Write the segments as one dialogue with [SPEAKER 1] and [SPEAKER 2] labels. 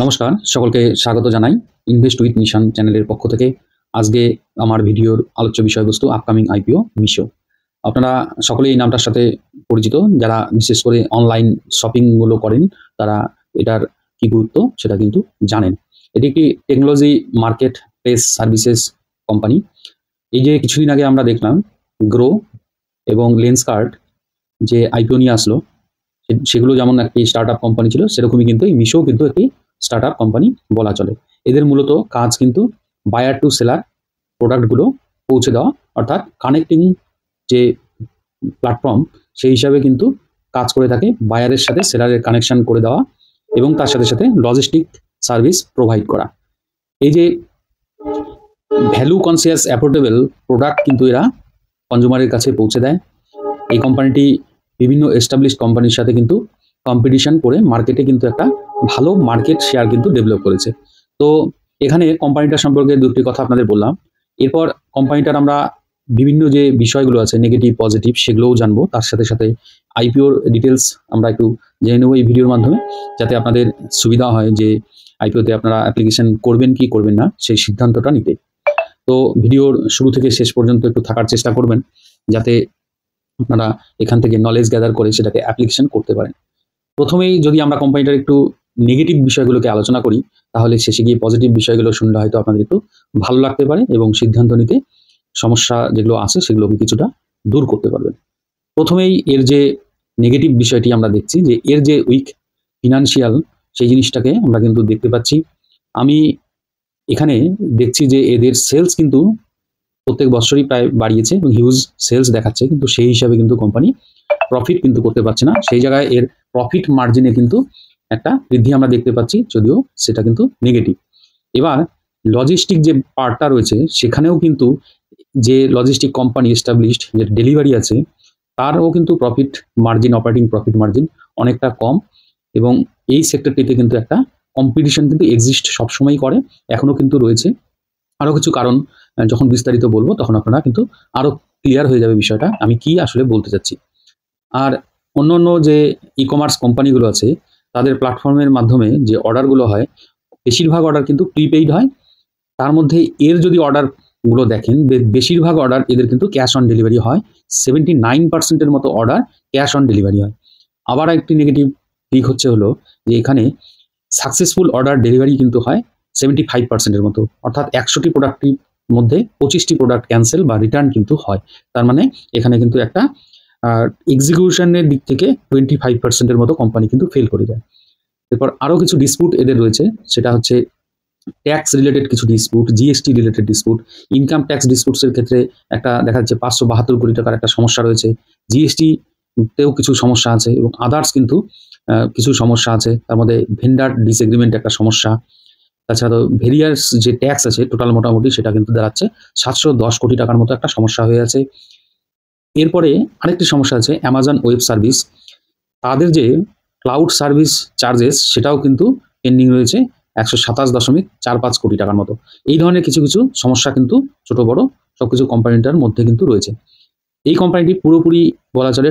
[SPEAKER 1] নমস্কার, সকলকে স্বাগত জানাই ইনভেস্ট উইথ নিশান চ্যানেলের পক্ষ থেকে। আজকে আমার ভিডিওর আলোচ্য বিষয়বস্তু আপকামিং আইপিও মিশো। আপনারা সকলেই এই নামটার সাথে পরিচিত। যারা বিশেষ করে অনলাইন শপিংগুলো করেন তারা এটার কি গুরুত্ব সেটা কিন্তু জানেন। এটি একটি technology market place services company. এই যে কিছুদিন আগে আমরা দেখলাম গ্রো এবং লেন্সকার্ট যে আইপিও নিয়ে আসলো, সেগুলো যেমন একটি স্টার্টআপ কোম্পানি ছিল, সেরকমই কিন্তু এই মিশো কিন্তু একটি স্টার্টআপ কোম্পানি বলা চলে। এদের মূলত কাজ কিন্তু বায়ার টু সেলার প্রোডাক্টগুলো পৌঁছে দেওয়া, অর্থাৎ কানেক্টিং যে প্ল্যাটফর্ম সেই হিসাবে কিন্তু কাজ করে থাকে। বায়ারের সাথে সেলারের কানেকশন করে দেওয়া এবং তার সাথে সাথে লজিস্টিক সার্ভিস প্রোভাইড করা। এই যে ভ্যালু কনসিয়াস অ্যাফোর্ডেবল প্রোডাক্ট কিন্তু এরা কনজিউমারের কাছে পৌঁছে দেয়। এই কোম্পানিটি বিভিন্ন এস্টাবলিশড কোম্পানির সাথে কিন্তু কম্পিটিশন করে মার্কেটে কিন্তু একটা ভালো মার্কেট শেয়ার কিন্তু ডেভেলপ করেছে। তো এখানে কোম্পানিটার সম্পর্কে দুটি কথা আপনাদের বললাম। এরপর কোম্পানিটার আমরা বিভিন্ন যে বিষয়গুলো আছে নেগেটিভ পজিটিভ সেগুলোও জানবো। তার সাথে সাথে আইপিওর ডিটেলস আমরা একটু জেনে নেবো এই ভিডিওর মাধ্যমে, যাতে আপনাদের সুবিধা হয় যে আইপিওতে আপনারা অ্যাপ্লিকেশন করবেন কি করবেন না সেই সিদ্ধান্তটা নিতে। তো ভিডিওর শুরু থেকে শেষ পর্যন্ত একটু থাকার চেষ্টা করবেন, যাতে আপনারা এখান থেকে নলেজ গ্যাদার করে সেটাকে অ্যাপ্লিকেশন করতে পারেন। প্রথমেই যদি আমরা কোম্পানিটার একটু নেগেটিভ বিষয়গুলোকে আলোচনা করি, তাহলে শেষে গিয়ে পজিটিভ বিষয়গুলো শুনলে হয়তো আপনাদের একটু ভালো লাগতে পারে এবং সিদ্ধান্ত নিতে সমস্যা যেগুলো আছে সেগুলোকে কিছুটা দূর করতে পারবেন। প্রথমেই এর যে নেগেটিভ বিষয়টি আমরা দেখছি যে এর যে উইক ফিনান্সিয়াল সেই জিনিসটাকে আমরা কিন্তু দেখতে পাচ্ছি। আমি এখানে দেখছি যে এদের সেলস কিন্তু প্রত্যেক বছরই প্রায় বাড়িয়েছে এবং হিউজ সেলস দেখাচ্ছে, কিন্তু সেই হিসাবে কিন্তু কোম্পানি প্রফিট কিন্তু করতে পারছে না। সেই জায়গায় এর প্রফিট মার্জিনে কিন্তু একটা বৃদ্ধি আমরা দেখতে পাচ্ছি, যদিও সেটা কিন্তু নেগেটিভ। এবার লজিস্টিক যে পার্টটা রয়েছে সেখানেও কিন্তু যে লজিস্টিক কোম্পানি এস্টাবলিশড যে ডেলিভারি আছে তারও কিন্তু profit margin, operating profit margin অনেকটা কম। এবং এই সেক্টরটিতে কিন্তু একটা কম্পিটিশন কিন্তু এক্সিস্ট সবসময় করে, এখনও কিন্তু রয়েছে। আরও কিছু কারণ যখন বিস্তারিত বলবো তখন আপনারা কিন্তু আরও ক্লিয়ার হয়ে যাবে বিষয়টা আমি কি আসলে বলতে চাচ্ছি। আর অন্য অন্য যে ই কমার্স কোম্পানিগুলো আছে তাদের প্ল্যাটফর্মের মাধ্যমে যে অর্ডারগুলো হয়, বেশিরভাগ অর্ডার কিন্তু প্রিপেইড হয়। তার মধ্যে এর যদি অর্ডারগুলো দেখেন, বেশিরভাগ অর্ডার এদের কিন্তু ক্যাশ অন ডেলিভারি হয়। 79% মতো অর্ডার ক্যাশ অন ডেলিভারি হয়। আবার একটি নেগেটিভ দিক হলো যে এখানে সাকসেসফুল অর্ডার ডেলিভারি কিন্তু হয় 75% মতো, অর্থাৎ 100টি প্রোডাক্টের মধ্যে 25টি প্রোডাক্ট ক্যান্সেল বা রিটার্ন কিন্তু হয়। তার মানে এখানে কিন্তু একটা এক্সিকিউশনের দিক থেকে 25% মতো কোম্পানি কিন্তু ফেল করে যায়। এরপর আরও কিছু ডিসপুট এদের রয়েছে, সেটা হচ্ছে ট্যাক্স রিলেটেড কিছু dispute, GST related dispute. Income tax ডিসপুটসের ক্ষেত্রে একটা দেখা যাচ্ছে 572 কোটি টাকার একটা সমস্যা রয়েছে। জিএসটিতেও কিছু সমস্যা আছে এবং আদার্স কিন্তু কিছু সমস্যা আছে। তার মধ্যে ভেন্ডার ডিসএগ্রিমেন্ট একটা সমস্যা। তাছাড়াও ভেরিয়াস যে ট্যাক্স আছে টোটাল মোটামুটি সেটা কিন্তু দাঁড়াচ্ছে 710 কোটি টাকার মতো একটা সমস্যা হয়ে আছে। এরপরে আরেকটি সমস্যা আছে অ্যামাজন ওয়েব সার্ভিস। তাদের যে ক্লাউড সার্ভিস চার্জেস সেটাও কিন্তু পেন্ডিং রয়েছে 127.45 কোটি টাকার মতো। এই ধরনের কিছু কিছু সমস্যা কিন্তু ছোট বড় সবকিছু কোম্পানিটার মধ্যে কিন্তু রয়েছে। এই কোম্পানিটি পুরোপুরি বলা চলে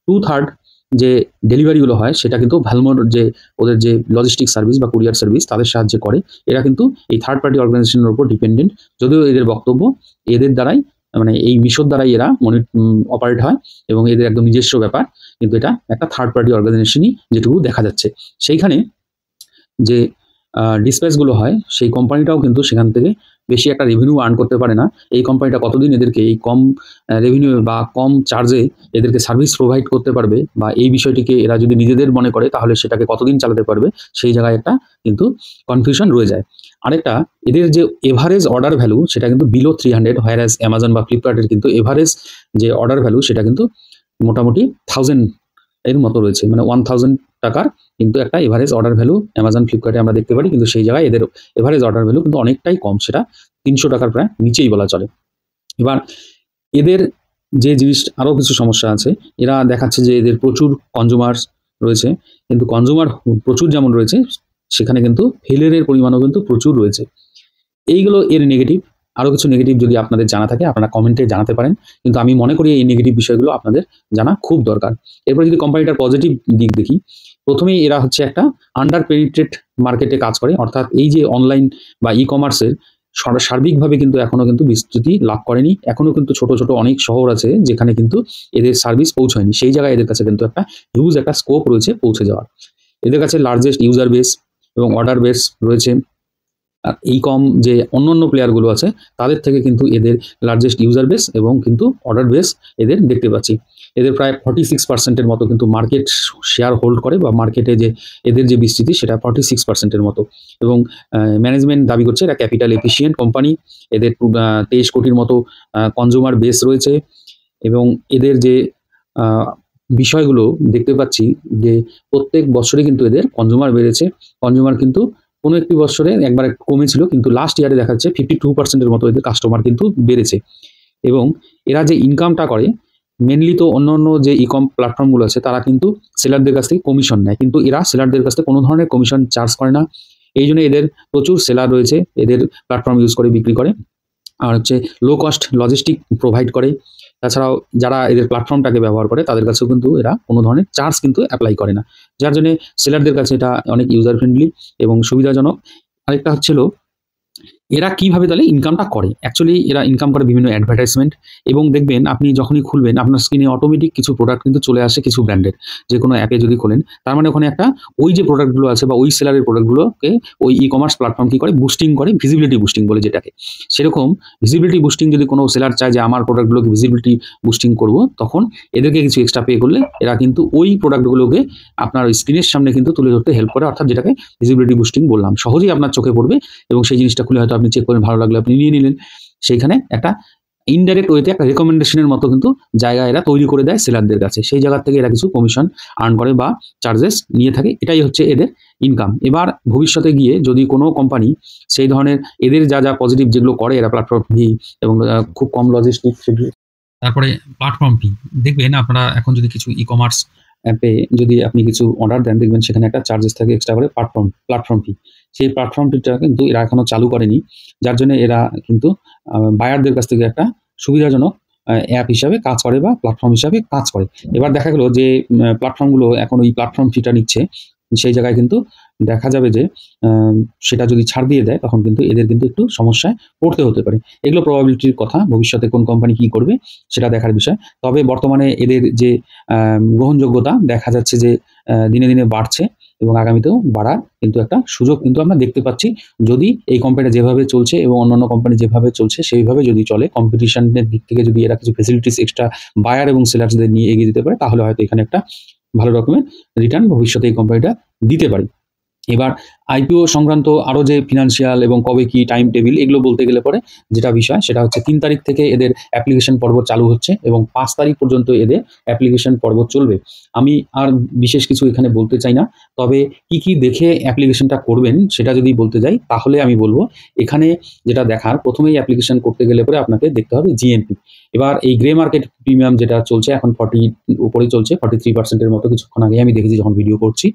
[SPEAKER 1] টু থার্ড যে ডেলিভারিগুলো হয় সেটা কিন্তু ভ্যালমোর যে ওদের যে লজিস্টিক সার্ভিস বা কুরিয়ার সার্ভিস তাদের সাহায্যে করে। এরা কিন্তু এই থার্ড পার্টি অর্গানাইজেশনের উপর ডিপেন্ডেন্ট, যদিও এদের বক্তব্য এদের দ্বারাই মানে এই মিশোর দ্বারাই এরা অপারেট হয় এবং এদের একদম নিজস্ব ব্যাপার, কিন্তু এটা একটা থার্ড পার্টি অর্গানাইজেশনই যেটুকু দেখা যাচ্ছে। সেইখানে যে ডিসপ্যাচগুলো হয় সেই কোম্পানিটাও কিন্তু সেখান থেকে বেশি একটা রেভিনিউ আর্ন করতে পারে না। এই কোম্পানিটা কতদিন এদেরকে এই কম রেভিনিউ বা কম চার্জে এদেরকে সার্ভিস প্রোভাইড করতে পারবে, বা এই বিষয়টিকে এরা যদি নিজেদের মনে করে তাহলে সেটাকে কতদিন চালাতে পারবে, সেই জায়গায় একটা কিন্তু কনফিউশন রয়ে যায়। আরেকটা, এদের যে এভারেজ অর্ডার ভ্যালু সেটা কিন্তু বিলো 300, হোয়ারাজ অ্যামাজন বা ফ্লিপকার্টের কিন্তু এভারেজ যে অর্ডার ভ্যালু সেটা কিন্তু মোটামুটি 1000 এর মতো রয়েছে, মানে 1000 টাকার কিন্তু একটা এভারেজ অর্ডার ভ্যালু অ্যামাজন ফ্লিপকার্টে আমরা দেখতে পারি, কিন্তু সেই জায়গায় এদের এভারেজ অর্ডার ভ্যালু কিন্তু অনেকটাই কম, সেটা 300 টাকার প্রায় নিচেই বলা চলে। এবার এদের যে জিনিস আরও কিছু সমস্যা আছে, এরা দেখাচ্ছে যে এদের প্রচুর কনজিউমার রয়েছে, কিন্তু কনজিউমার প্রচুর যেমন রয়েছে সেখানে কিন্তু ফেলিয়ারের পরিমাণও কিন্তু প্রচুর রয়েছে। এইগুলো এর নেগেটিভ। আরও কিছু নেগেটিভ যদি আপনাদের জানা থাকে আপনারা কমেন্টে জানাতে পারেন, কিন্তু আমি মনে করি এই নেগেটিভ বিষয়গুলো আপনাদের জানা খুব দরকার। এরপর যদি কোম্পানিটার পজিটিভ দিক দেখি, প্রথমেই এরা হচ্ছে একটা আন্ডার পেনিট্রেট মার্কেটে কাজ করে, অর্থাৎ এই যে অনলাইন বা ই কমার্সের সার্বিকভাবে কিন্তু এখনো কিন্তু বিস্তৃতি লাভ করেনি। এখনো কিন্তু ছোট ছোট অনেক শহর আছে যেখানে কিন্তু এদের সার্ভিস পৌঁছায়নি। সেই জায়গায় এদের কাছে কিন্তু একটা হিউজ একটা স্কোপ রয়েছে পৌঁছে যাওয়ার। এদের কাছে লার্জেস্ট ইউজার বেস এবং অর্ডার বেস রয়েছে। আর এই কম যে অন্যান্য প্লেয়ারগুলো আছে তাদের থেকে কিন্তু এদের লার্জেস্ট ইউজার বেস এবং কিন্তু অর্ডার বেস এদের দেখতে পাচ্ছি। এদের প্রায় 46% মতো কিন্তু মার্কেট শেয়ার হোল্ড করে, বা মার্কেটে যে এদের যে বিস্তৃতি সেটা 46% মতো। এবং ম্যানেজমেন্ট দাবি করছে এরা ক্যাপিটাল এফিসিয়েন্ট কোম্পানি। এদের 23 কোটির মতো কনজিউমার বেস রয়েছে। এবং এদের যে আহ, বিষয়গুলো দেখতে পাচ্ছি যে প্রত্যেক বছরে কিন্তু এদের কনজিউমার বেড়েছে। কনজিউমার কিন্তু কোনো একটি বছরে একবার একটু কমেছিল, কিন্তু লাস্ট ইয়ারে দেখা যাচ্ছে 52%-এর মতো এদের কাস্টমার কিন্তু বেড়েছে। এবং এরা যে ইনকামটা করে মেনলি তো অন্য অন্য যে ই কম প্ল্যাটফর্মগুলো আছে তারা কিন্তু সেলারদের কাছ থেকে কমিশন নেয়, কিন্তু এরা সেলারদের কাছ থেকে কোনো ধরনের কমিশন চার্জ করে না। এই জন্য এদের প্রচুর সেলার রয়েছে, এদের প্ল্যাটফর্ম ইউজ করে বিক্রি করে। আর হচ্ছে লো কস্ট লজিস্টিক প্রোভাইড করে। তাছাড়াও যারা এদের প্ল্যাটফর্মটাকে ব্যবহার করে তাদের কাছেও কিন্তু এরা কোনো ধরনের চার্জ কিন্তু অ্যাপ্লাই করে না, যার জন্য সেলারদের কাছে এটা অনেক ইউজার ফ্রেন্ডলি এবং সুবিধাজনক। আরেকটা হচ্ছিল এরা কিভাবে তাহলে ইনকামটা করে। অ্যাকচুয়ালি এরা ইনকাম করে বিভিন্ন অ্যাডভার্টাইজমেন্ট, এবং দেখবেন আপনি যখনই খুলবেন আপনার স্ক্রিনে অটোমেটিক কিছু প্রোডাক্ট কিন্তু চলে আসে কিছু ব্র্যান্ডের। যে কোনো অ্যাপে যদি খোলেন তার মানে ওখানে একটা ওই যে প্রোডাক্টগুলো আছে বা ওই সেলারের প্রোডাক্টগুলোকে ওই ই কমার্স প্ল্যাটফর্ম কী করে বুস্টিং করে, ভিজিবিলিটি বুস্টিং বলে যেটাকে। সেরকম ভিজিবিলিটি বুস্টিং যদি কোনো সেলার চায় যে আমার প্রোডাক্টগুলোকে ভিজিবিলিটি বুস্টিং করব, তখন এদেরকে কিছু এক্সট্রা পে করলে এরা কিন্তু ওই প্রোডাক্টগুলোকে আপনার ওই স্ক্রিনের সামনে কিন্তু তুলে ধরতে হেল্প করে, অর্থাৎ যেটাকে ভিজিবিলিটি বুস্টিং বললাম। সহজেই আপনার চোখে পড়বে এবং সেই জিনিসটা খুলে হয়তো আপনি চেক করেন, ভালো লাগলে আপনি নিয়ে নিলেন। সেইখানে একটা ইনডাইরেক্ট ওয়েতে একটা রেকমেন্ডেশনের মতো কিন্তু জায়গা এরা তৈরি করে দেয় সেলারদের কাছে। সেই জায়গা থেকে এরা কিছু কমিশন আর্ন করে বা চার্জেস নিয়ে থাকে। এটাই হচ্ছে এদের ইনকাম। এবার ভবিষ্যতে গিয়ে যদি কোনো কোম্পানি সেই ধরনের এদের যা যা পজিটিভ যেগুলো করে এরা প্ল্যাটফর্ম ফি এবং খুব কম লজিস্টিক, তারপরে প্ল্যাটফর্ম ফি, দেখবেন আপনারা এখন যদি কিছু ই কমার্স অ্যাপে যদি আপনি কিছু অর্ডার দেন দেখবেন সেখানে একটা চার্জেস থাকে এক্সট্রা করে প্ল্যাটফর্ম ফি। সেই প্ল্যাটফর্ম ফিটা কিন্তু এরা এখনো চালু করেনি, যার জন্য এরা কিন্তু বায়ারদের কাছ থেকে একটা সুবিধাজনক অ্যাপ হিসাবে কাজ করে বা প্ল্যাটফর্ম হিসাবে কাজ করে। এবার দেখা গেল যে প্ল্যাটফর্মগুলো এখন ওই প্ল্যাটফর্ম ফিটা নিচ্ছে, সেই জায়গায় কিন্তু দেখা যাবে যে সেটা যদি ছাড় দিয়ে দেয় তখন কিন্তু এদের কিন্তু একটু সমস্যায় পড়তে হতে পারে। এগুলো প্রবাবিলিটির কথা, ভবিষ্যতে কোন কোম্পানি কী করবে সেটা দেখার বিষয়। তবে বর্তমানে এদের যে গ্রহণযোগ্যতা দেখা যাচ্ছে যে দিনে দিনে বাড়ছে এবং আগামীতেও বাড়ার কিন্তু একটা সুযোগ কিন্তু আমরা দেখতে পাচ্ছি। যদি এই কোম্পানিটা যেভাবে চলছে এবং অন্যান্য কোম্পানি যেভাবে চলছে সেইভাবে যদি চলে, কম্পিটিশনের দিক থেকে যদি এরা কিছু ফেসিলিটিস এক্সট্রা বায়ার এবং সেলার্সদের নিয়ে এগিয়ে দিতে পারে, তাহলে হয়তো এখানে একটা ভালো রকমের রিটার্ন ভবিষ্যতে এই কোম্পানিটা দিতে পারে। এবার আইপিও সংক্রান্ত আরও যে ফিনান্সিয়াল এবং কবে কি টাইম টেবিল এগুলো বলতে গেলে পরে যেটা বিষয় সেটা হচ্ছে 3 তারিখ থেকে এদের অ্যাপ্লিকেশন পর্ব চালু হচ্ছে এবং 5 তারিখ পর্যন্ত এদের অ্যাপ্লিকেশন পর্ব চলবে। আমি আর বিশেষ কিছু এখানে বলতে চাই না, তবে কি কি দেখে অ্যাপ্লিকেশনটা করবেন সেটা যদি বলতে যাই তাহলে আমি বলবো এখানে যেটা দেখার, প্রথমেই অ্যাপ্লিকেশন করতে গেলে পরে আপনাকে দেখতে হবে জিএমপি। এবার এই গ্রে মার্কেট প্রিমিয়াম যেটা চলছে এখন 40 উপরেই চলছে, 43%-এর মতো কিছুক্ষণ আগে আমি দেখেছি যখন ভিডিও করছি।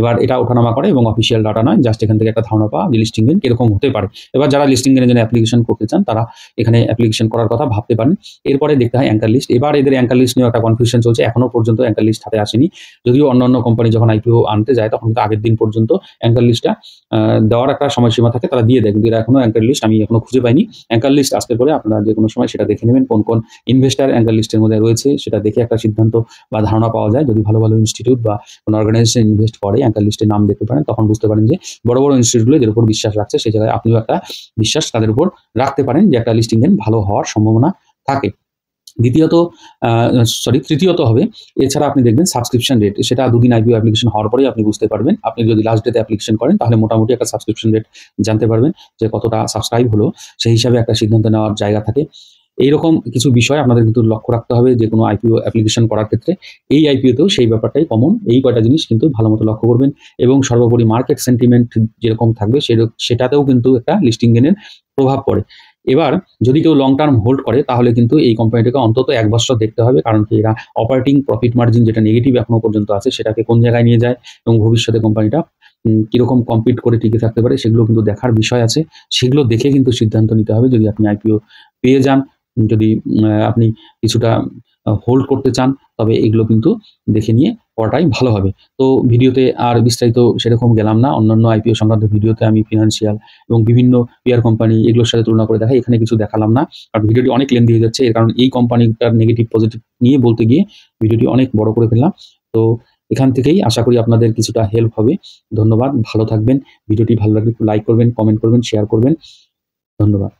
[SPEAKER 1] এবার এটা ওঠানামা করে এবং অফিসিয়াল ডাটা নয়, জাস্ট এখান থেকে একটা ধারণা পাওয়া যে লিস্টিং গেন কিরকম হতে পারে। এবার যারা লিস্টিং গেনের জন্য অ্যাপ্লিকেশন করতে চান তারা এখানে অ্যাপ্লিকেশন করার কথা ভাবতে পারেন। এরপরে দেখতে হয় অ্যাঙ্কার লিস্ট। এবার এদের অ্যাঙ্কার লিস্ট নিয়েও একটা কনফিউশন চলছে, এখনও পর্যন্ত অ্যাঙ্কার লিস্ট হাতে আসেনি। যদিও অন্যান্য কোম্পানি যখন আইপিও আনতে যায় তখন কিন্তু আগের দিন পর্যন্ত অ্যাঙ্কার লিস্টটা দেওয়ার একটা সময়সীমা থাকে, তারা দিয়ে দেয়, কিন্তু এরা এখনও অ্যাঙ্কার লিস্ট আমি এখনো খুঁজে পাইনি। অ্যাঙ্কার লিস্ট আসতে পরে আপনারা যে কোনো সময় সেটা দেখে নেবেন কোন কোন ইনভেস্টার অ্যাঙ্কার লিস্টের মধ্যে রয়েছে, সেটা দেখে একটা সিদ্ধান্ত বা ধারণা পাওয়া যায়। যদি ভালো ভালো ইনস্টিটিউট বা কোনো অর্গানাইজেশন ইনভেস্ট করে অ্যাঙ্কার লিস্টের নাম দেখতে পারেন, তখন বুঝতে পারেন যে বড় বড় ইনস্টিটিউটগুলো এদের উপর বিশ্বাস রাখছে, সেই জায়গায় আপনিও একটা বিশ্বাস তাদের উপর রাখতে পারেন যে একটা লিস্টিং গেন ভালো হওয়ার সম্ভাবনা থাকে। তৃতীয়ত হবে এছাড়া আপনি দেখবেন সাবস্ক্রিপশন রেট, সেটা 2 দিন আইপিও অ্যাপ্লিকেশন হওয়ার পরেই আপনি বুঝতে পারবেন। আপনি যদি লাস্ট ডেতে অ্যাপ্লিকেশন করেন তাহলে মোটামুটি একটা সাবস্ক্রিপশন রেট জানতে পারবেন যে কতটা সাবস্ক্রাইব হলো, সেই হিসাবে একটা সিদ্ধান্ত নেওয়ার জায়গা থাকে। এইরকম কিছু বিষয় আপনাদের কিন্তু লক্ষ্য রাখতে হবে যে কোনো আইপিও অ্যাপ্লিকেশন করার ক্ষেত্রে। এই আইপিওতেও সেই ব্যাপারটাই কমন, এই কয়টা জিনিস কিন্তু ভালো মতো লক্ষ্য করবেন এবং সর্বোপরি মার্কেট সেন্টিমেন্ট যেরকম থাকবে সেটাতেও কিন্তু একটা লিস্টিং গেনের প্রভাব পড়ে। এবার যদি কেউ লং টার্ম হোল্ড করে তাহলে কিন্তু এই কোম্পানিটাকে অন্তত 1 বছর দেখতে হবে, কারণ কি এরা অপারেটিং প্রফিট মার্জিন যেটা নেগেটিভ এখনো পর্যন্ত আছে সেটাকে কোন জায়গায় নিয়ে যায় এবং ভবিষ্যতে কোম্পানিটা কীরকম কম্পিট করে টিকে থাকতে পারে সেগুলো কিন্তু দেখার বিষয় আছে। সেগুলো দেখে কিন্তু সিদ্ধান্ত নিতে হবে যদি আপনি আইপিও পেয়ে যান যদি আপনি কিছুটা হোল্ড করতে চান, তবে এগুলো কিন্তু দেখে নিয়ে করাটাই ভালো হবে। তো ভিডিওতে আর বিস্তারিত সেরকম গেলাম না। অন্যান্য আইপিও সংক্রান্ত ভিডিওতে আমি ফিনান্সিয়াল এবং বিভিন্ন পেয়ার কোম্পানি এগুলোর সাথে তুলনা করে দেখাই। এখানে কিছু দেখালাম না। আর ভিডিওটি অনেক লেন্দি হয়ে যাচ্ছে। এর কারণ এই কোম্পানিটার নেগেটিভ পজিটিভ নিয়ে বলতে গিয়ে ভিডিওটি অনেক বড় করে ফেললাম। তো এখান থেকেই আশা করি আপনাদের কিছুটা হেল্প হবে। ধন্যবাদ। ভালো থাকবেন। ভিডিওটি ভালো লাগলে একটু লাইক করবেন, কমেন্ট করবেন, শেয়ার করবেন। ধন্যবাদ।